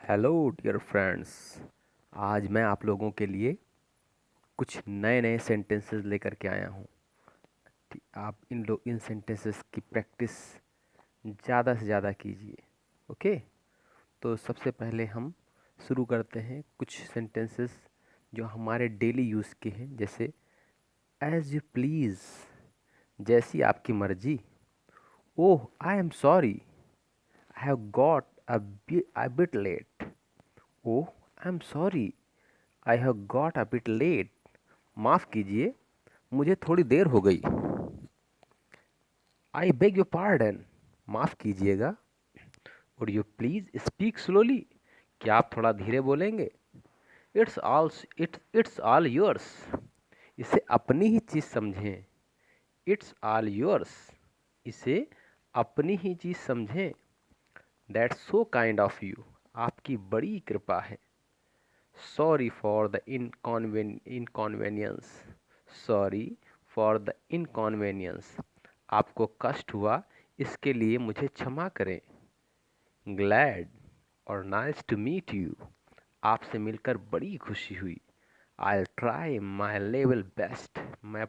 Hello dear friends. आज मैं आप लोगों के लिए कुछ नए नए सेंटेंसेस लेकर के आया हूँ। आप इन सेंटेंसेस की प्रैक्टिस ज़्यादा से ज़्यादा कीजिए। ओके। तो सबसे पहले हम शुरू करते हैं कुछ सेंटेंसेस जो हमारे डेली यूज़ के हैं, जैसे एज यू प्लीज़, जैसी आपकी मर्जी। Oh I am sorry, I have got a bit late. Oh I am sorry, I have got a bit late. माफ़ कीजिए, मुझे थोड़ी देर हो गई। आई बेग योर पार्डन, माफ़ कीजिएगा। Would you please speak slowly, क्या आप थोड़ा धीरे बोलेंगे। इट्स ऑल योर्स, इसे अपनी ही चीज़ समझें। इट्स ऑल योर्स, इसे अपनी ही चीज़ समझें। That's so kind of you, आपकी बड़ी कृपा है। Sorry for the inconvenience, sorry for the inconvenience, आपको कष्ट हुआ इसके लिए मुझे क्षमा करें। ग्लैड और नाइस टू मीट यू, आपसे मिलकर बड़ी खुशी हुई। I try my level best, मैं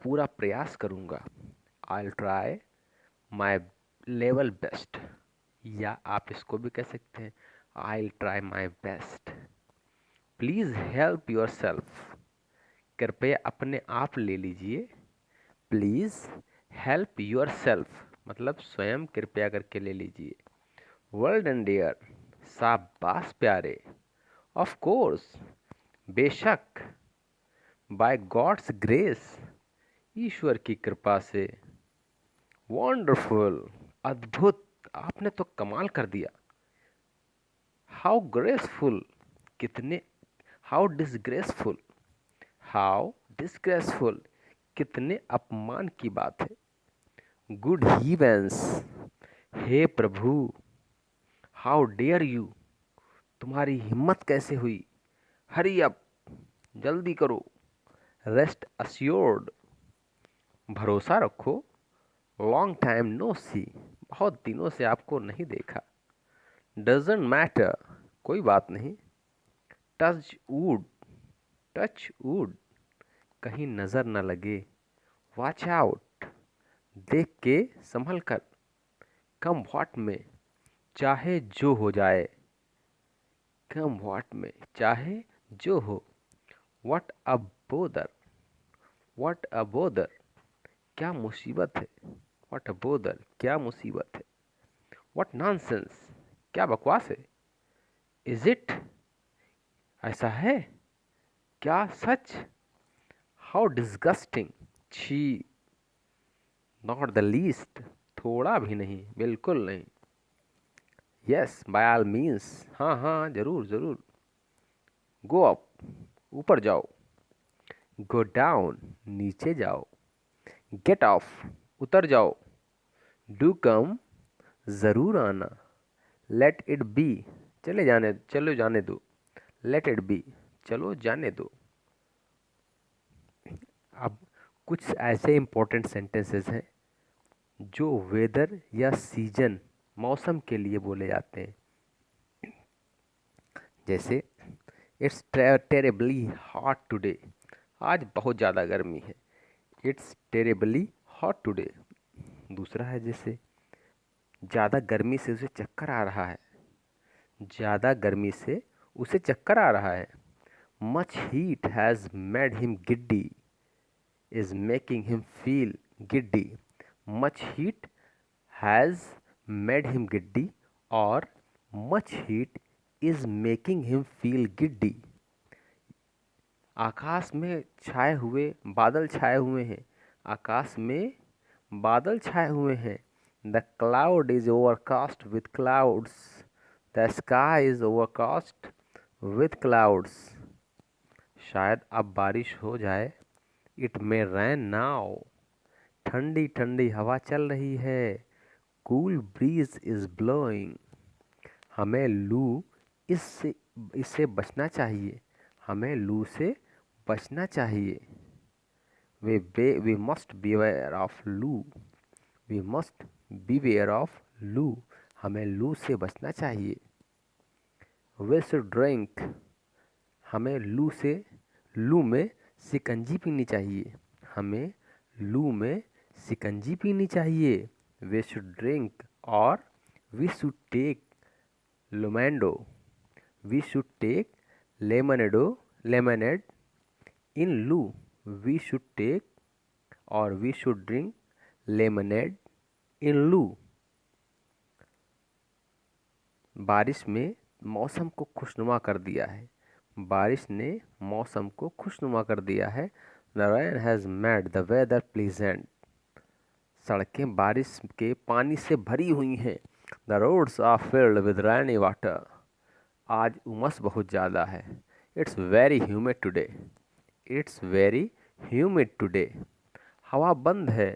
पूरा प्रयास करूँगा। I try my level best, या आप इसको भी कह सकते हैं I try my best. Please help your self, कृपया अपने आप ले लीजिए। प्लीज़ हेल्प योर सेल्फ मतलब स्वयं कृपया करके ले लीजिए। वर्ल्ड एंड डियर, शाबाश प्यारे। ऑफ कोर्स, बेशक। बाय गॉड्स ग्रेस, ईश्वर की कृपा से। वंडरफुल, अद्भुत, आपने तो कमाल कर दिया। हाउ ग्रेसफुल, कितने। हाउ डिसग्रेसफुल, हाउ डिसग्रेसफुल, कितने अपमान की बात है। गुड हीवेंस, हे प्रभु। हाउ डेयर यू, तुम्हारी हिम्मत कैसे हुई। हरी अप, जल्दी करो। रेस्ट अस्योर्ड, भरोसा रखो। लॉन्ग टाइम नो सी, बहुत दिनों से आपको नहीं देखा। डजेंट मैटर, कोई बात नहीं। टच वुड, टच वुड, कहीं नज़र न लगे। वॉच आउट, देख के संभल कर। कम व्हाट में, चाहे जो हो जाए। कम व्हाट में, चाहे जो हो। What a bother, what a bother, क्या मुसीबत है। व्हाट अ बोदर, क्या मुसीबत है। व्हाट नॉनसेंस, क्या बकवास है। इज इट, ऐसा है क्या सच। हाउ डिस्गस्टिंग, छी। नॉट द लीस्ट, थोड़ा भी नहीं, बिल्कुल नहीं। यस बाय ऑल मीन्स, हाँ हाँ जरूर जरूर। गो अप, ऊपर जाओ। गो डाउन, नीचे जाओ। गेट ऑफ, उतर जाओ। डू कम, ज़रूर आना। लेट इट बी, चलो जाने दो। लेट इट बी, चलो जाने दो। अब कुछ ऐसे इंपॉर्टेंट सेंटेंसेस हैं जो वेदर या सीजन, मौसम के लिए बोले जाते हैं। जैसे इट्स टेरेबली हॉट टुडे, आज बहुत ज़्यादा गर्मी है। It's terribly hot today. दूसरा है जैसे ज़्यादा गर्मी से उसे चक्कर आ रहा है। ज़्यादा गर्मी से उसे चक्कर आ रहा है। Much heat has made him giddy, is making him feel giddy. Much heat has made him giddy और much heat is making him feel giddy. आकाश में छाए हुए बादल छाए हुए हैं। आकाश में बादल छाए हुए हैं। The cloud is overcast with clouds, the sky is overcast with clouds. शायद अब बारिश हो जाए। इट मे रैन नाउ, ठंडी ठंडी हवा चल रही है। कूल ब्रीज इज ब्लोइंग, हमें लू इससे इससे बचना चाहिए। हमें लू से बचना चाहिए। वी मस्ट बीवेयर ऑफ लू, वी मस्ट बीवेयर ऑफ लू, हमें लू से बचना चाहिए। वी शुड ड्रिंक, हमें लू में शिकंजी पीनी चाहिए, हमें लू में शिकंजी पीनी चाहिए। वी शुड ड्रिंक और we should take lemonade, we should take lemonade in लू, वी शुड टेक और we should drink lemonade in लू। बारिश में मौसम को खुशनुमा कर दिया है, बारिश ने मौसम को खुशनुमा कर दिया है। The rain has made the weather pleasant, सड़कें बारिश के पानी से भरी हुई हैं। The roads are filled with rainy water, आज उमस बहुत ज़्यादा है। It's very humid today, it's very humid today, हवा बंद है।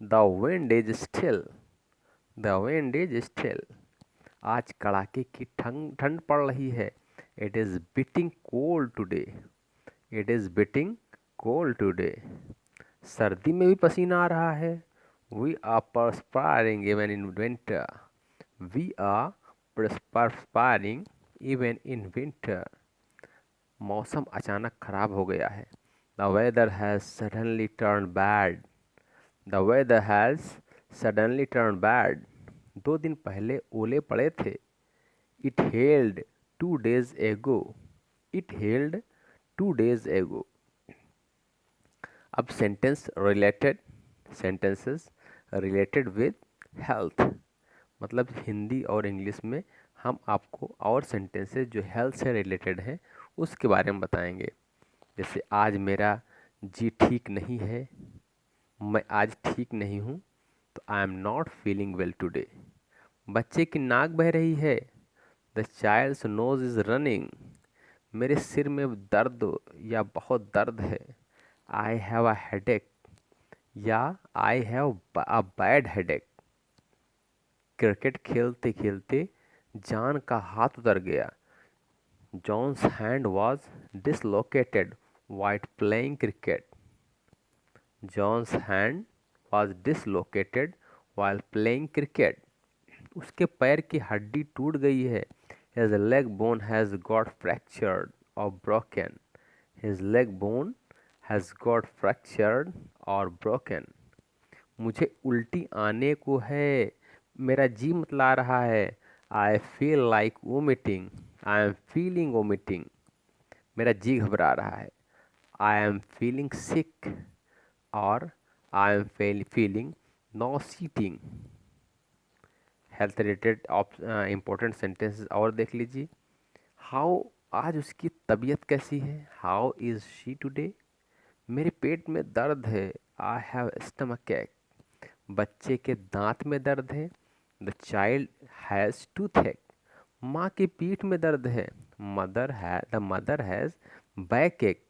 The wind is still, the wind is still, आज कड़ाके की ठंड पड़ रही है। It is biting cold today, it is biting cold today, सर्दी में भी पसीना आ रहा है। We are perspiring even in winter, we are perspiring even in winter, मौसम अचानक खराब हो गया है। The weather has suddenly turn bad, the weather has suddenly turn bad, 2 दिन पहले ओले पड़े थे। It hailed 2 days ago, it hailed 2 days एगो। अब सेंटेंसेस रिलेटेड विद हेल्थ, मतलब हिंदी और इंग्लिश में हम आपको और सेंटेंसेस जो हेल्थ से रिलेटेड हैं उसके बारे में बताएंगे। जैसे आज मेरा जी ठीक नहीं है, मैं आज ठीक नहीं हूँ, तो I am not feeling well today. बच्चे की नाक बह रही है, the child's nose is running, मेरे सिर में दर्द या बहुत दर्द है। आई हैव अ हेडेक या I have a bad headache, cricket खेलते खेलते जॉन का हाथ उतर गया। John's hand was dislocated while playing cricket, John's hand was dislocated while playing cricket, उसके पैर की हड्डी टूट गई है। His leg bone has got fractured or broken, his leg bone has got fractured or broken, मुझे उल्टी आने को है, मेरा जी मतला रहा है। I feel like vomiting, I am feeling vomiting, मेरा जी घबरा रहा है। आई एम फीलिंग सिक और I am feeling nauseating. Health related important sentences और देख लीजिए। हाउ, आज उसकी तबीयत कैसी है। हाउ इज़ शी टुडे, मेरे पेट में दर्द है। आई हैव स्टमक एक, बच्चे के दांत में दर्द है। द चाइल्ड हैज़ टूथ, माँ की पीठ में दर्द है। द मदर हैज़ बैक एक,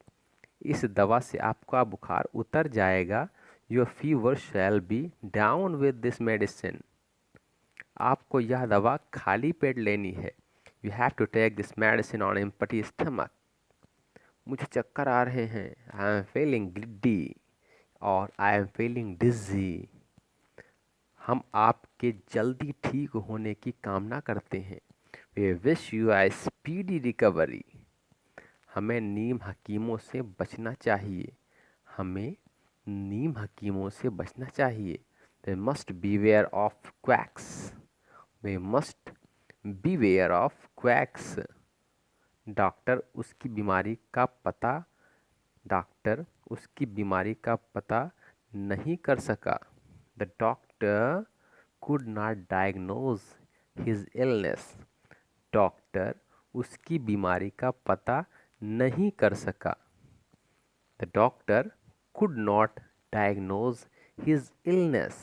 इस दवा से आपका बुखार उतर जाएगा। Your fever shall be down with this medicine, आपको यह दवा खाली पेट लेनी है। You have to take this medicine on empty stomach, मुझे चक्कर आ रहे हैं। आई एम फीलिंग गिड्डी और आई एम फीलिंग डिजी, हम आपके जल्दी ठीक होने की कामना करते हैं। We wish you a speedy recovery, हमें नीम हकीमों से बचना चाहिए, हमें नीम हकीमों से बचना चाहिए। We must beware of quacks, we must beware of quacks, doctor उसकी बीमारी का पता, डॉक्टर उसकी बीमारी का पता नहीं कर सका। The doctor could not diagnose his illness, doctor उसकी बीमारी का पता नहीं कर सका। The doctor could not diagnose his illness।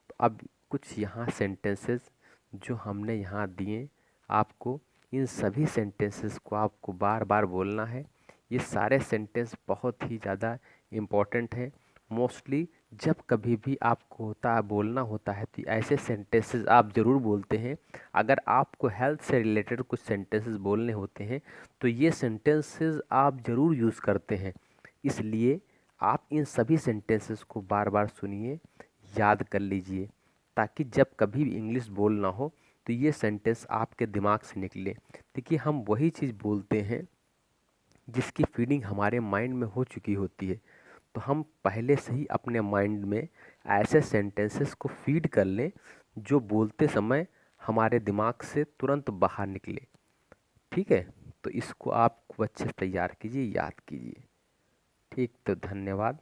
तो अब कुछ यहाँ सेंटेंसेस जो हमने यहाँ दिए आपको, इन सभी सेंटेंसेस को आपको बार बार बोलना है। ये सारे सेंटेंस बहुत ही ज़्यादा इम्पोर्टेंट हैं। मोस्टली जब कभी भी आपको बोलना होता है तो ऐसे सेंटेंसेस आप ज़रूर बोलते हैं। अगर आपको हेल्थ से रिलेटेड कुछ सेंटेंसेस बोलने होते हैं तो ये सेंटेंसेस आप ज़रूर यूज़ करते हैं। इसलिए आप इन सभी सेंटेंसेस को बार बार सुनिए, याद कर लीजिए, ताकि जब कभी भी इंग्लिश बोलना हो तो ये सेंटेंस आपके दिमाग से निकले। देखिए, हम वही चीज़ बोलते हैं जिसकी फीडिंग हमारे माइंड में हो चुकी होती है। तो हम पहले से ही अपने माइंड में ऐसे सेंटेंसेस को फीड कर लें जो बोलते समय हमारे दिमाग से तुरंत बाहर निकले। ठीक है, तो इसको आप खूब अच्छे से तैयार कीजिए, याद कीजिए। ठीक, तो धन्यवाद।